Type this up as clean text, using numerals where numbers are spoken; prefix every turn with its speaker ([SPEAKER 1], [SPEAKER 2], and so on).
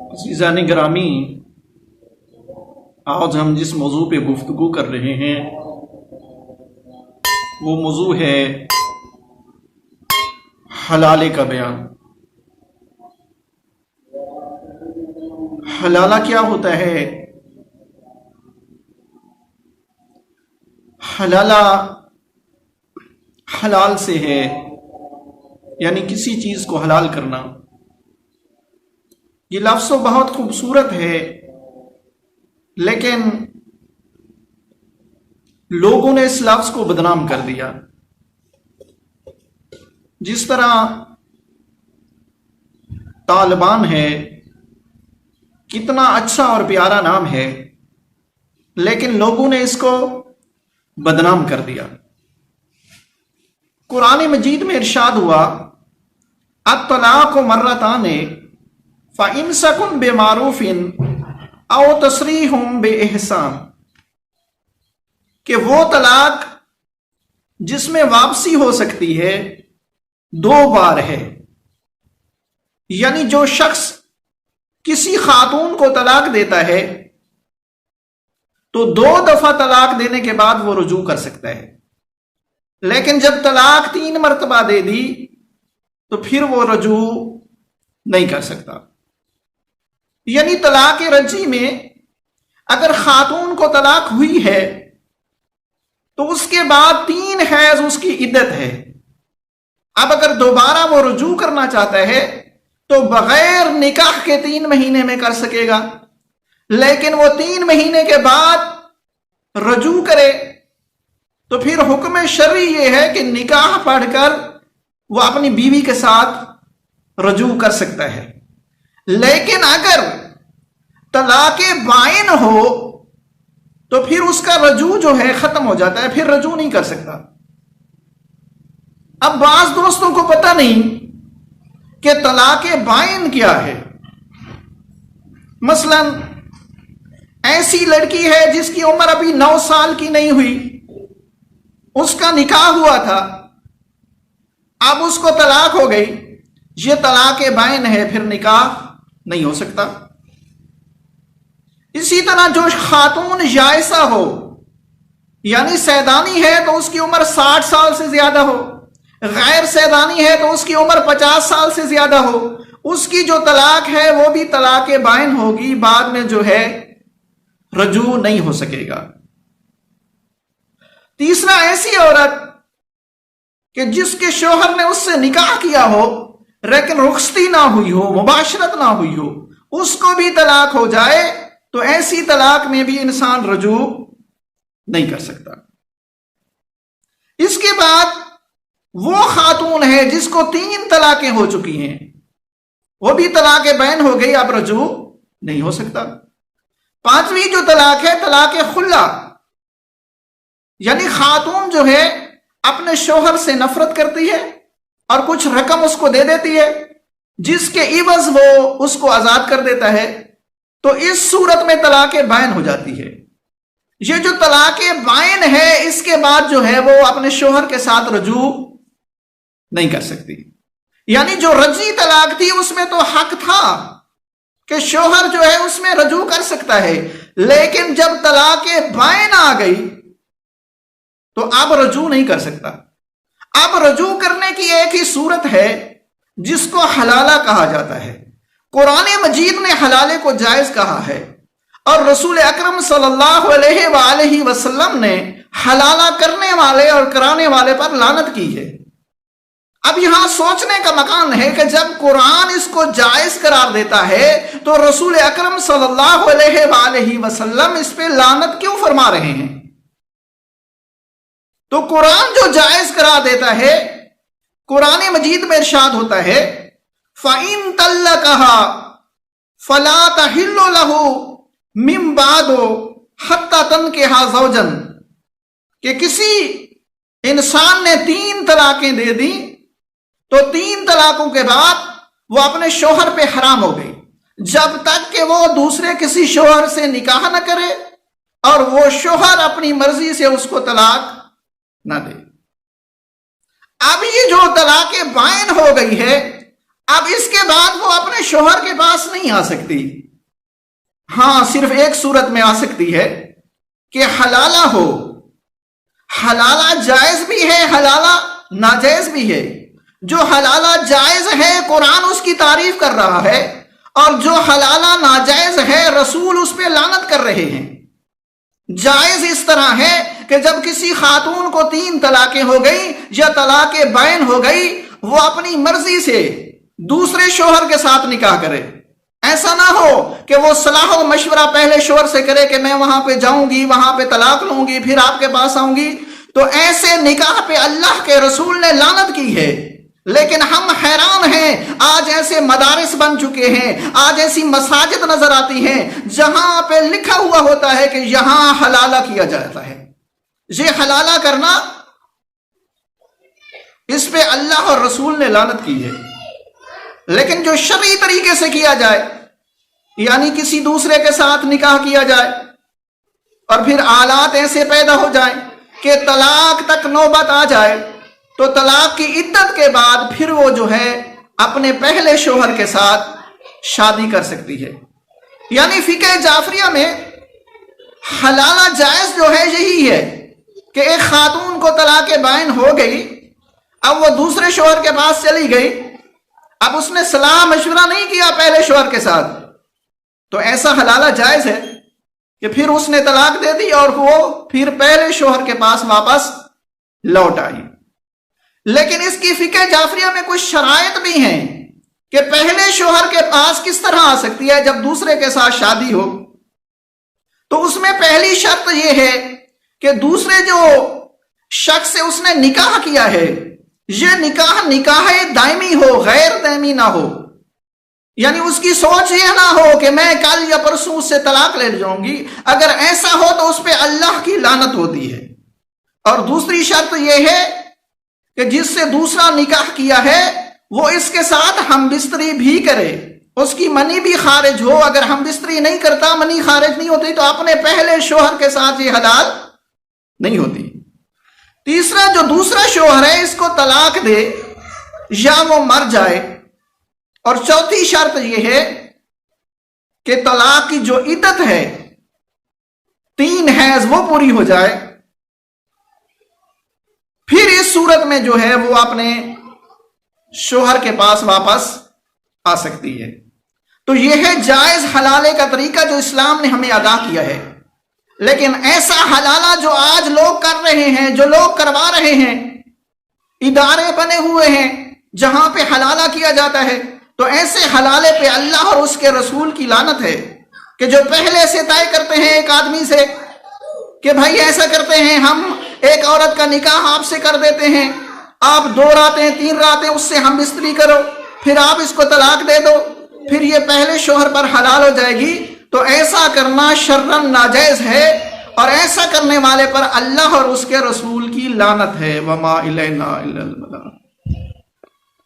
[SPEAKER 1] عزیزان گرامی، آج ہم جس موضوع پہ گفتگو کر رہے ہیں وہ موضوع ہے حلالے کا بیان۔ حلالہ کیا ہوتا ہے؟ حلالہ حلال سے ہے، یعنی کسی چیز کو حلال کرنا۔ یہ لفظ بہت خوبصورت ہے، لیکن لوگوں نے اس لفظ کو بدنام کر دیا۔ جس طرح طالبان ہے، کتنا اچھا اور پیارا نام ہے، لیکن لوگوں نے اس کو بدنام کر دیا۔ قرآن مجید میں ارشاد ہوا الطلاق مرتان فَإِمْسَكٌ بِمَعْرُوفٍ أَوْ تَسْرِيحٌ بِإِحْسَانٍ، کہ وہ طلاق جس میں واپسی ہو سکتی ہے 2 بار ہے، یعنی جو شخص کسی خاتون کو طلاق دیتا ہے تو 2 دفعہ طلاق دینے کے بعد وہ رجوع کر سکتا ہے، لیکن جب طلاق 3 مرتبہ دے دی تو پھر وہ رجوع نہیں کر سکتا۔ یعنی طلاق رجعی میں اگر خاتون کو طلاق ہوئی ہے تو اس کے بعد 3 حیض اس کی عدت ہے۔ اب اگر دوبارہ وہ رجوع کرنا چاہتا ہے تو بغیر نکاح کے 3 مہینے میں کر سکے گا، لیکن وہ 3 مہینے کے بعد رجوع کرے تو پھر حکم شرعی یہ ہے کہ نکاح پڑھ کر وہ اپنی بیوی کے ساتھ رجوع کر سکتا ہے۔ لیکن اگر طلاق بائن ہو تو پھر اس کا رجوع جو ہے ختم ہو جاتا ہے، پھر رجوع نہیں کر سکتا۔ اب بعض دوستوں کو پتہ نہیں کہ طلاق بائن کیا ہے۔ مثلا ایسی لڑکی ہے جس کی عمر ابھی 9 سال کی نہیں ہوئی، اس کا نکاح ہوا تھا، اب اس کو طلاق ہو گئی، یہ طلاق بائن ہے، پھر نکاح نہیں ہو سکتا۔ اسی طرح جو خاتون یائسہ ہو، یعنی سیدانی ہے تو اس کی عمر 60 سال سے زیادہ ہو، غیر سیدانی ہے تو اس کی عمر 50 سال سے زیادہ ہو، اس کی جو طلاق ہے وہ بھی طلاق بائن ہوگی، بعد میں جو ہے رجوع نہیں ہو سکے گا۔ تیسرا ایسی عورت کہ جس کے شوہر نے اس سے نکاح کیا ہو لیکن رخصتی نہ ہوئی ہو، مباشرت نہ ہوئی ہو، اس کو بھی طلاق ہو جائے تو ایسی طلاق میں بھی انسان رجوع نہیں کر سکتا۔ اس کے بعد وہ خاتون ہے جس کو 3 طلاقیں ہو چکی ہیں، وہ بھی طلاق بین ہو گئی، اب رجوع نہیں ہو سکتا۔ 5ویں جو طلاق ہے طلاق خلہ، یعنی خاتون جو ہے اپنے شوہر سے نفرت کرتی ہے اور کچھ رقم اس کو دے دیتی ہے جس کے عوض وہ اس کو آزاد کر دیتا ہے، تو اس صورت میں طلاق بائن ہو جاتی ہے۔ یہ جو طلاق بائن ہے اس کے بعد جو ہے وہ اپنے شوہر کے ساتھ رجوع نہیں کر سکتی۔ یعنی جو رجعی طلاق تھی اس میں تو حق تھا کہ شوہر جو ہے اس میں رجوع کر سکتا ہے، لیکن جب طلاق بائن آ گئی تو اب رجوع نہیں کر سکتا۔ اب رجوع کرنے کی ایک ہی صورت ہے جس کو حلالہ کہا جاتا ہے۔ قرآن مجید نے حلالے کو جائز کہا ہے، اور رسول اکرم صلی اللہ علیہ وآلہ وسلم نے حلالہ کرنے والے اور کرانے والے پر لعنت کی ہے۔ اب یہاں سوچنے کا مقام ہے کہ جب قرآن اس کو جائز قرار دیتا ہے تو رسول اکرم صلی اللہ علیہ وآلہ وسلم اس پہ لعنت کیوں فرما رہے ہیں؟ تو قرآن جو جائز قرار دیتا ہے، قرآن مجید میں ارشاد ہوتا ہے فَإِن طَلَّقَهَا فَلَا تَحِلُّ لَهُ مِن بَعْدُ حَتَّى تَنكِحَ زَوْجًا، کہ کسی انسان نے 3 طلاقیں دے دی تو 3 طلاقوں کے بعد وہ اپنے شوہر پہ حرام ہو گئی جب تک کہ وہ دوسرے کسی شوہر سے نکاح نہ کرے اور وہ شوہر اپنی مرضی سے اس کو طلاق نہ دے۔ اب یہ جو طلاق بائن ہو گئی ہے، اب اس کے بعد وہ اپنے شوہر کے پاس نہیں آ سکتی. ہاں صرف ایک صورت میں آ سکتی ہے کہ حلالہ ہو. حلالہ جائز بھی ہے، حلالہ ناجائز بھی ہے. جو حلالہ جائز ہے قرآن اس کی تعریف کر رہا ہے، اور جو حلالہ ناجائز ہے رسول اس پہ لعنت کر رہے ہیں. جائز اس طرح ہے کہ جب کسی خاتون کو 3 طلاقیں ہو گئی یا طلاق بائن ہو گئی، وہ اپنی مرضی سے دوسرے شوہر کے ساتھ نکاح کرے. ایسا نہ ہو کہ وہ صلاح و مشورہ پہلے شوہر سے کرے کہ میں وہاں پہ جاؤں گی، وہاں پہ طلاق لوں گی، پھر آپ کے پاس آؤں گی. تو ایسے نکاح پہ اللہ کے رسول نے لعنت کی ہے. لیکن ہم حیران ہیں، آج ایسے مدارس بن چکے ہیں، آج ایسی مساجد نظر آتی ہیں جہاں پہ لکھا ہوا ہوتا ہے کہ یہاں حلالہ کیا جاتا ہے. یہ حلالہ کرنا، اس پہ اللہ اور رسول نے لعنت کی ہے. لیکن جو شرعی طریقے سے کیا جائے، یعنی کسی دوسرے کے ساتھ نکاح کیا جائے اور پھر حالات ایسے پیدا ہو جائیں کہ طلاق تک نوبت آ جائے، تو طلاق کی عدت کے بعد پھر وہ جو ہے اپنے پہلے شوہر کے ساتھ شادی کر سکتی ہے. یعنی فقہ جعفریہ میں حلالہ جائز جو ہے یہی ہے کہ ایک خاتون کو طلاق بائن ہو گئی، اب وہ دوسرے شوہر کے پاس چلی گئی، اب اس نے صلاح مشورہ نہیں کیا پہلے شوہر کے ساتھ، تو ایسا حلالہ جائز ہے کہ پھر اس نے طلاق دے دی اور وہ پھر پہلے شوہر کے پاس واپس لوٹ آئی. لیکن اس کی فقہ جعفریہ میں کچھ شرائط بھی ہیں کہ پہلے شوہر کے پاس کس طرح آ سکتی ہے جب دوسرے کے ساتھ شادی ہو. تو اس میں پہلی شرط یہ ہے کہ دوسرے جو شخص سے اس نے نکاح کیا ہے، یہ نکاح دائمی ہو، غیر دائمی نہ ہو. یعنی اس کی سوچ یہ نہ ہو کہ میں کل یا پرسوں اس سے طلاق لے جاؤں گی. اگر ایسا ہو تو اس پہ اللہ کی لعنت ہوتی ہے. اور دوسری شرط یہ ہے کہ جس سے دوسرا نکاح کیا ہے وہ اس کے ساتھ ہم بستری بھی کرے، اس کی منی بھی خارج ہو. اگر ہم بستری نہیں کرتا، منی خارج نہیں ہوتی، تو اپنے پہلے شوہر کے ساتھ یہ حلال نہیں ہوتی. تیسرا، جو دوسرا شوہر ہے اس کو طلاق دے یا وہ مر جائے. اور چوتھی شرط یہ ہے کہ طلاق کی جو عدت ہے 3 حیض وہ پوری ہو جائے. پھر اس صورت میں جو ہے وہ اپنے شوہر کے پاس واپس آ سکتی ہے. تو یہ ہے جائز حلالے کا طریقہ جو اسلام نے ہمیں آگاہ کیا ہے. لیکن ایسا حلالہ جو آج لوگ کر رہے ہیں، جو لوگ کروا رہے ہیں، ادارے بنے ہوئے ہیں جہاں پہ حلالہ کیا جاتا ہے، تو ایسے حلالے پہ اللہ اور اس کے رسول کی لعنت ہے کہ جو پہلے سے طے کرتے ہیں ایک آدمی سے کہ بھائی ایسا کرتے ہیں، ہم ایک عورت کا نکاح آپ سے کر دیتے ہیں، آپ 2 راتیں 3 راتیں اس سے ہم بستری کرو، پھر آپ اس کو طلاق دے دو، پھر یہ پہلے شوہر پر حلال ہو جائے گی. تو ایسا کرنا شرعاً ناجائز ہے، اور ایسا کرنے والے پر اللہ اور اس کے رسول کی لعنت ہے. وما الینا الا البلاغ.